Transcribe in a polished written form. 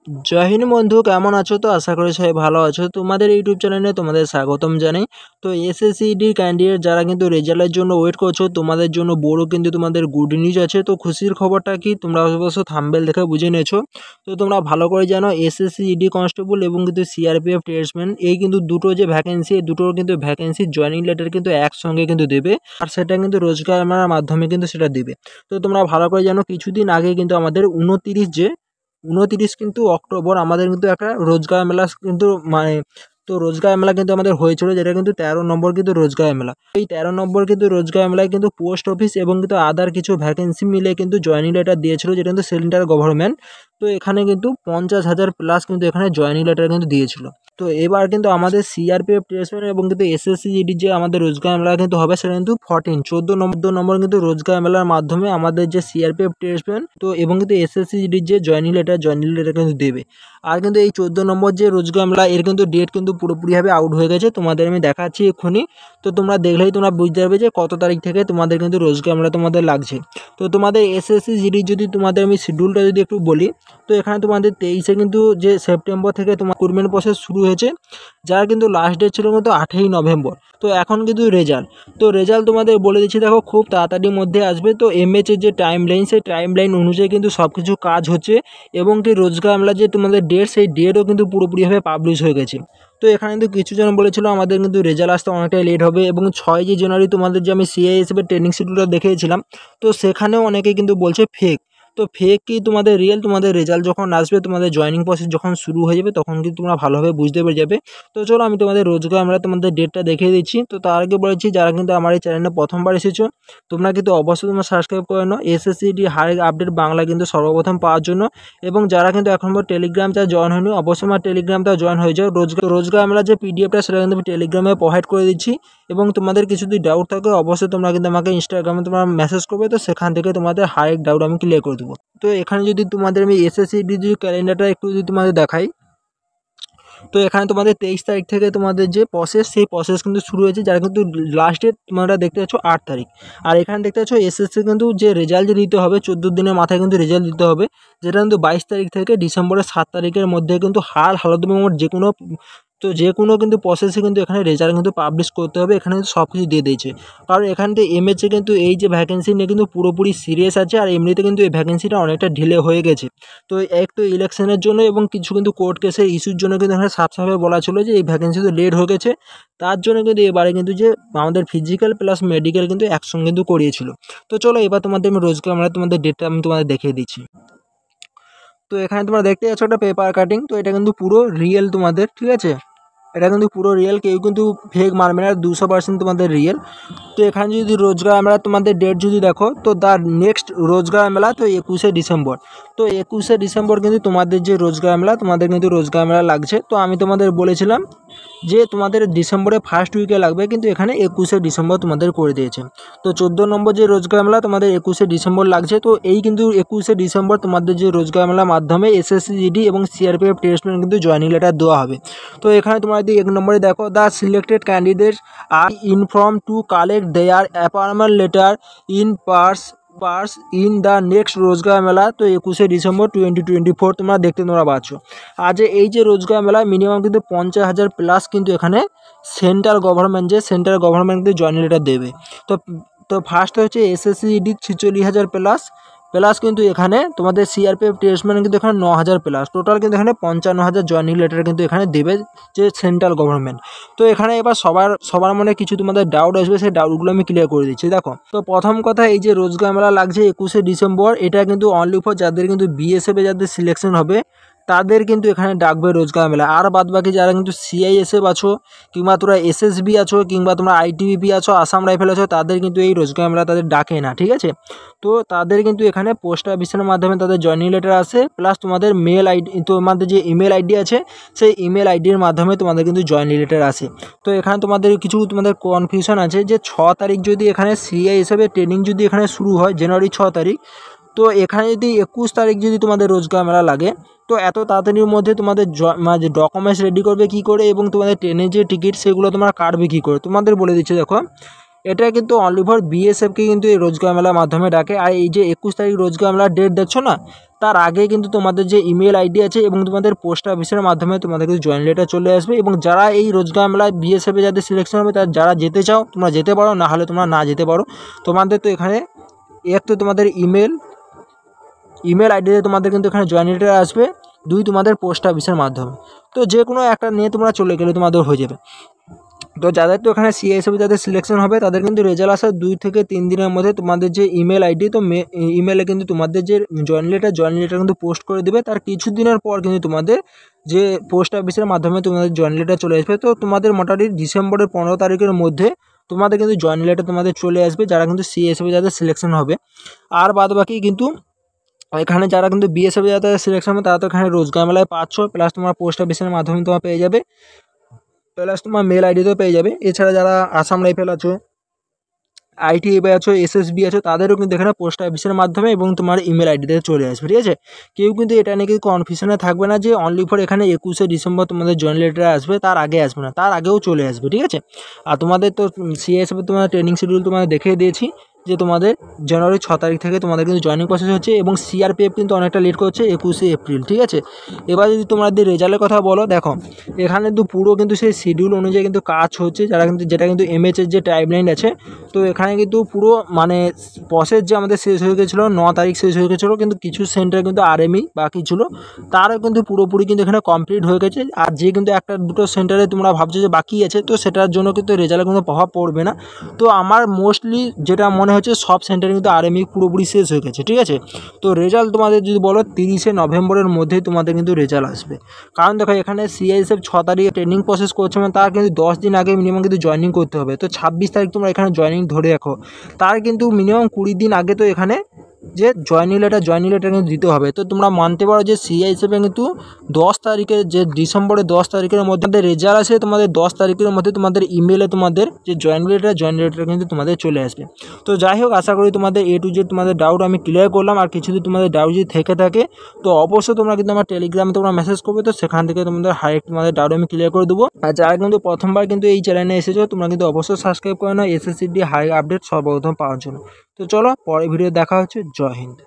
জয় হিন্দ বন্ধু, কেমন আছো? তো আশা করি সবাই ভালো আছো। তোমাদের ইউটিউব চ্যানেলে তোমাদের স্বাগতম জানাই। তো এসএসসিডি ক্যান্ডিডেট যারা কিন্তু রেজাল্টের জন্য ওয়েট করছো, তোমাদের জন্য বড় কিন্তু তোমাদের গুড নিউজ আছে। তো খুশির খবরটা কি তোমরা অবশ্য থাম্বনেল দেখে বুঝে নিয়েছো। তো তোমরা ভালো করে জানো এসএসসিডি কনস্টেবল এবং কিন্তু সিআরপিএফ ট্রেডসম্যান এই কিন্তু দুটো যে ভ্যাকেন্সি, এই দুটোর কিন্তু ভ্যাকেন্সি জয়েনিং লেটার কিন্তু একসঙ্গে কিন্তু দেবে, আর সেটা কিন্তু রোজগার মেলার মাধ্যমে কিন্তু সেটা দেবে। তো তোমরা ভালো করে জানো কিছুদিন আগে কিন্তু আমাদের 29 কিন্তু অক্টোবর আমাদের কিন্তু একটা রোজগার মেলা কিন্তু তো রোজগার মেলা কিন্তু আমাদের হয়েছিল, যেটা কিন্তু 13 নম্বর কিন্তু রোজগার মেলা। এই 13 নম্বর কিন্তু রোজগার মেলায় কিন্তু পোস্ট অফিস এবং কিন্তু আদার কিছু ভ্যাকেন্সি মিলে কিন্তু জয়েনিং লেটার দিয়েছিল, যেটা কিন্তু সেন্ট্রাল গভর্নমেন্ট। তো এখানে কিন্তু 50,000 প্লাস কিন্তু এখানে জয়েনিং লেটার কিন্তু দিয়েছিল। তো এবার কিন্তু আমাদের সিআরপিএফ ট্রেডসম্যান এবং কিন্তু এসএসসিজিডি যে আমাদের রোজগার মেলা কিন্তু হবে, সেটা কিন্তু 14 কিন্তু রোজগার মেলার মাধ্যমে আমাদের যে সিআরপিএফ ট্রেডসম্যান তো এবং কিন্তু এসএসসিজিডির যে জয়েনিং লেটার কিন্তু দেবে। আর কিন্তু এই 14 নম্বর যে রোজগার মেলা এর কিন্তু ডেট কিন্তু পুরোপুরিভাবে আউট হয়ে গেছে, তোমাদের আমি দেখাচ্ছি এক্ষুনি। তো তোমরা দেখলেই তোমরা বুঝতে পারবে যে কত তারিখ থেকে তোমাদের কিন্তু রোজগার মেলা তোমাদের লাগছে। তো তোমাদের এসএসসিজিডির যদি তোমাদের আমি শিডিউলটা যদি একটু বলি, তো এখানে তোমাদের 23 কিন্তু যে সেপ্টেম্বর থেকে তোমার রিক্রুটমেন্ট প্রসেস শুরু হয়েছে, যার কিন্তু লাস্ট ডেট ছিল কিন্তু 8ই নভেম্বর। তো এখন কিন্তু রেজাল্ট তোমাদের বলে দিচ্ছি, দেখো খুব তাড়াতাড়ির মধ্যে আসবে। তো এমএচের যে টাইম লাইন, সেই টাইম লাইন অনুযায়ী কিন্তু সব কিছু কাজ হচ্ছে এবং যে রোজগার মেলা যে তোমাদের ডেট, সেই ডেটও কিন্তু পুরোপুরিভাবে পাবলিশ হয়ে গেছে। তো এখানে কিন্তু কিছু জন বলেছিল আমাদের কিন্তু রেজাল্ট আসতে অনেকটাই লেট হবে, এবং 6 জানুয়ারি তোমাদের যে আমি সিআইএসএফের ট্রেনিং শিডিউলটা দেখিয়েছিলাম, তো সেখানেও অনেকে কিন্তু বলছে ফেক। তো ফেক কি তোমাদের রিয়েল, তোমাদের রেজাল্ট যখন আসবে, তোমাদের জয়েনিং প্রসেস যখন শুরু হয়ে যাবে, তখন কিন্তু তোমরা ভালোভাবে বুঝতে পেরে যাবে। তো চলো আমি তোমাদের রোজগার আমরা তোমাদের ডেটটা দেখিয়ে দিচ্ছি। তো তার আগে বলেছি, যারা কিন্তু আমার এই চ্যানেলে প্রথমবার এসেছো, তোমরা কিন্তু অবশ্যই তোমরা সাবস্ক্রাইব করে নাও এসএসসিডি হারের আপডেট বাংলা কিন্তু সর্বপ্রথম পাওয়ার জন্য। এবং যারা কিন্তু এখন টেলিগ্রামটা জয়েন হয়নি, অবশ্যই আমার টেলিগ্রামটা জয়েন হয়ে যাও। রোজগার আমরা যে পিডিএফটা, সেটা কিন্তু আমি টেলিগ্রামে প্রোভাইড করে দিচ্ছি। এবং তোমাদের কিছু যদি ডাউট থাকে, অবশ্যই তোমরা কিন্তু আমাকে ইনস্টাগ্রামে তোমরা মেসেজ করবে, তো সেখান থেকে তোমাদের হারেক ডাউট আমি ক্লিয়ার করে দেবো। তো এখানে যদি তোমাদের আমি এসএসসিডি ক্যালেন্ডারটা একটু যদি তোমাদের দেখাই, তো এখানে তোমাদের 23 তারিখ থেকে তোমাদের যে প্রসেস, সেই প্রসেস কিন্তু শুরু হয়েছে, যারা কিন্তু লাস্ট ডেট তোমরা দেখতে পাচ্ছ 8 তারিখ। আর এখানে দেখতে পাচ্ছ এসএসসি কিন্তু যে রেজাল্ট যে দিতে হবে 14 দিনের মাথায় কিন্তু রেজাল্ট দিতে হবে, যেটা কিন্তু 22 তারিখ থেকে ডিসেম্বরের 7 তারিখের মধ্যে কিন্তু হালত যে কোনো কিন্তু প্রসেসে কিন্তু এখানে রেজাল্ট কিন্তু পাবলিশ করতে হবে। এখানে কিন্তু সব কিছু দিয়ে দিয়েছে, কারণ এখান থেকে এমএচএ কিন্তু এই যে ভ্যাকেন্সি নিয়ে কিন্তু পুরোপুরি সিরিয়াস আছে। আর এমনিতে কিন্তু এই ভ্যাকেন্সিটা অনেকটা ঢিলে হয়ে গেছে। তো একটু ইলেকশনের জন্য এবং কিছু কিন্তু কোর্ট কেসের ইস্যুর জন্য কিন্তু এখানে সাফ বলা ছিল যে এই ভ্যাকেন্সি তো লেট হয়ে গেছে। তার জন্য কিন্তু এবারে কিন্তু যে আমাদের ফিজিক্যাল প্লাস মেডিকেল কিন্তু একসঙ্গে কিন্তু করিয়েছিল। তো চলো এবার তোমাদের আমি রোজগার আমরা তোমাদের ডেটটা আমি তোমাদের দেখিয়ে দিচ্ছি। তো এখানে তোমরা দেখতে পাচ্ছ একটা পেপার কাটিং, তো এটা কিন্তু পুরো রিয়েল তোমাদের, ঠিক আছে? এটা কিন্তু পুরো রিয়েল, কেউ কিন্তু ফেক মারবে না, 200% তোমাদের রিয়েল। তো এখানে যদি রোজগার মেলা তোমাদের ডেট যদি দেখো, তো তার নেক্সট রোজগার মেলা তো 21শে ডিসেম্বর। তো 21শে ডিসেম্বর কিন্তু তোমাদের যে রোজগার মেলা, তোমাদের কিন্তু রোজগার মেলা লাগছে। তো আমি তোমাদের বলেছিলাম যে তোমাদের ডিসেম্বরে ফার্স্ট উইকে লাগবে, কিন্তু এখানে 21শে ডিসেম্বর তোমাদের করে দিয়েছে। তো 14 নম্বর যে রোজগার মেলা তোমাদের 21শে ডিসেম্বর লাগছে। তো এই কিন্তু 21শে ডিসেম্বর তোমাদের যে রোজগার মেলার মাধ্যমে এসএসসিজিডি এবং সিআরপিএফ ট্রেডসম্যান কিন্তু জয়েনিং লেটার দেওয়া হবে। তো এখানে তোমরা যদি 1 নম্বরে দেখো, the selected candidates are inform to collect their appointment letter in person the next Rozgar Mela. তো 21শে ডিসেম্বর 2024 তোমরা পাচ্ছ। আর যে এই যে রোজগার মেলা মিনিমাম কিন্তু 50,000 প্লাস কিন্তু এখানে সেন্ট্রাল গভর্নমেন্ট কিন্তু জয়েনিং লেটার দেবে। তো তো ফার্স্ট হচ্ছে এসএসসিডি 46,000 প্লাস কিন্তু এখানে তোমাদের সিআরপিএফ ট্রেডসম্যান কিন্তু এখানে 9,000 প্লাস, টোটাল কিন্তু এখানে 55,000 জয়েনিং লেটার কিন্তু এখানে দেবে যে সেন্ট্রাল গভর্নমেন্ট। তো এখানে এবার সবার মনে কিছু তোমাদের ডাউট আসবে, সেই ডাউটগুলো আমি ক্লিয়ার করে দিচ্ছি। দেখো, তো প্রথম কথা, এই যে রোজগার মেলা লাগছে 21শে ডিসেম্বর, এটা কিন্তু অনলি ফর যাদের কিন্তু বিএসএফে যাদের সিলেকশন হবে, তাদের কিন্তু এখানে ডাকবে রোজগার মেলা। আর বাদ বাকি যারা কিন্তু সিআইএসএফ আছো, কিংবা তোমরা এসএসবি আছো, কিংবা তোমরা আইটিবিপি আছো, আসাম রাইফেল আছো, তাদের কিন্তু এই রোজগার মেলা তাদের ডাকে না, ঠিক আছে? তো তাদের কিন্তু এখানে পোস্ট অফিসের মাধ্যমে তাদের জয়েনিং লেটার আসে, প্লাস তোমাদের মেল আইডি, তোমাদের যে ইমেল আইডি আছে, সেই ইমেল আইডির মাধ্যমে তোমাদের কিন্তু জয়েনিং লেটার আসে। তো এখানে তোমাদের তোমাদের কনফিউশন আছে যে 6 তারিখ যদি এখানে সিআইএসএফের ট্রেনিং যদি এখানে শুরু হয় জানুয়ারি 6 তারিখ, তো এখানে যদি 21 তারিখ যদি তোমাদের রোজগার মেলা লাগে, তো এত তাড়াতাড়ির মধ্যে তোমাদের মানে ডকুমেন্টস রেডি করবে কী করে, এবং তোমাদের ট্রেনের যে টিকিট সেগুলো তোমরা কাটবে কী করে, তোমাদের বলে দিচ্ছে। দেখো, এটা কিন্তু অনলি ফর বিএসএফকে কিন্তু এই রোজগার মেলার মাধ্যমে ডাকে। আর এই যে 21 তারিখ রোজগার মেলার ডেট দেখছো না, তার আগে কিন্তু তোমাদের যে ইমেল আইডি আছে এবং তোমাদের পোস্ট অফিসের মাধ্যমে তোমাদের কিন্তু জয়েন লেটার চলে আসবে। এবং যারা এই রোজগার মেলায় বিএসএফে যাদের সিলেকশন হবে, তারা যারা যেতে চাও তোমরা যেতে পারো, না হলে তোমরা না যেতে পারো। তোমাদের তো এখানে এক তো তোমাদের ইমেল আইডিতে তোমাদের কিন্তু এখানে জয়েন লেটার আসবে, 2 তোমাদের পোস্ট অফিসের মাধ্যমে। তো যে কোনো একটা নিয়ে তোমরা চলে গেলে তোমাদের হয়ে যাবে। তো যাদের তো এখানে সিআইএসএফে যাদের সিলেকশন হবে তাদের কিন্তু রেজাল্ট আসার 2 থেকে 3 দিনের মধ্যে তোমাদের যে ইমেল আইডি, তো ইমেলে কিন্তু তোমাদের যে জয়েন লেটার কিন্তু পোস্ট করে দেবে। তার কিছু দিনের পর কিন্তু তোমাদের যে পোস্ট অফিসের মাধ্যমে তোমাদের জয়েন লেটার চলে আসবে। তো তোমাদের মোটামুটি ডিসেম্বরের 15 তারিখের মধ্যে তোমাদের কিন্তু জয়েন লেটার তোমাদের চলে আসবে, যারা কিন্তু সিআইএসএফে যাদের সিলেকশন হবে। আর বাদ বাকি কিন্তু এখানে যারা কিন্তু বিএসএফে যাদের সিলেকশন হবে তারা তো এখানে রোজগার মেলায় পাচ্ছ, প্লাস তোমার পোস্ট অফিসের মাধ্যমে তোমার পেয়ে যাবে, প্লাস তোমার মেল আইডিতেও পেয়ে যাবে। এছাড়া যারা আসাম রাইফেল আছো, আইটিএফে আছো, এসএসবি আছো, তাদেরও কিন্তু এখানে পোস্ট অফিসের মাধ্যমে এবং তোমার ইমেল আইডিতে চলে আসবে, ঠিক আছে। কেউ কিন্তু এটা নিয়ে কি কনফিউশনে থাকবে না যে অনলি ফর এখানে 21শে ডিসেম্বর তোমাদের জয়েন লেটার আসবে, তার আগে আসবে না, তার আগেও চলে আসবে, ঠিক আছে। আর তোমাদের তো সিআইএসএফে তোমাদের ট্রেনিং শিডিউল তোমাদের দেখিয়ে দিয়েছি যে তোমাদের জানুয়ারি 6 তারিখ থেকে তোমাদের কিন্তু জয়েনিং প্রসেস হচ্ছে, এবং সিআরপিএফ কিন্তু অনেকটা লেট করছে 21শে এপ্রিল, ঠিক আছে। এবার যদি তোমাদের রেজাল্টের কথা বলো, দেখো এখানে কিন্তু পুরো কিন্তু সেই শিডিউল অনুযায়ী কিন্তু কাজ হচ্ছে, যেটা কিন্তু এমএচের যে টাইমলাইন আছে, তো এখানে কিন্তু পুরো মানে প্রসেস যে আমাদের শেষ হয়ে গেছিলো 9 তারিখ শেষ হয়ে গেছিলো, কিন্তু কিছু সেন্টার কিন্তু আরএমই বাকি ছিল, তারও কিন্তু পুরোপুরি কিন্তু এখানে কমপ্লিট হয়ে গেছে। আর যে কিন্তু একটা দুটো সেন্টারে তোমরা ভাবছো যে বাকি আছে, তো সেটার জন্য কিন্তু রেজাল্টে কোনো প্রভাব পড়বে না। তো আমার মোস্টলি যেটা মনে হচ্ছে সব সেন্টারে কিন্তু আরএমই পুরোপুরি শেষ হয়ে গেছে, ঠিক আছে। তো রেজাল্ট তোমাদের যদি বলো 30শে নভেম্বরের মধ্যেই তোমাদের কিন্তু রেজাল্ট আসবে। কারণ দেখো এখানে সিআইএসএফ 6 তারিখে ট্রেনিং প্রসেস করছে, মানে তার কিন্তু 10 দিন আগে মিনিমাম কিন্তু জয়েনিং করতে হবে। তো 26 তারিখ তোমরা এখানে জয়েনিং ধরে রাখো, তার কিন্তু মিনিমাম 20 দিন আগে তো এখানে যে জয়েনিং লেটার কিন্তু দিতে হবে। তো তোমরা মানতে পারো যে সিআইএসএফে কিন্তু 10 তারিখে যে ডিসেম্বরের 10 তারিখের মধ্যে রেজাল্ট আসে, তোমাদের 10 তারিখের মধ্যে তোমাদের ইমেলে তোমাদের যে জয়েনিং লেটার কিন্তু তোমাদের চলে আসবে। তো যাই হোক, আশা করি তোমাদের A to Z তোমাদের ডাউট আমি ক্লিয়ার করলাম। আর কিছু যদি তোমাদের ডাউট যদি থেকে থাকে তো অবশ্যই তোমরা কিন্তু আমার টেলিগ্রামে তোমরা মেসেজ করবে, তো সেখান থেকে তোমাদের তোমাদের ডাউট আমি ক্লিয়ার করে দেবো। আর যারা কিন্তু প্রথমবার কিন্তু এই চ্যানেলে এসেছো, তোমরা কিন্তু অবশ্যই সাবস্ক্রাইব করে নাও SSCD হাই আপডেট সর্বপ্রথম পাওয়ার জন্য। তো চলো পরের ভিডিও দেখা হচ্ছে। জয় হিন্দ।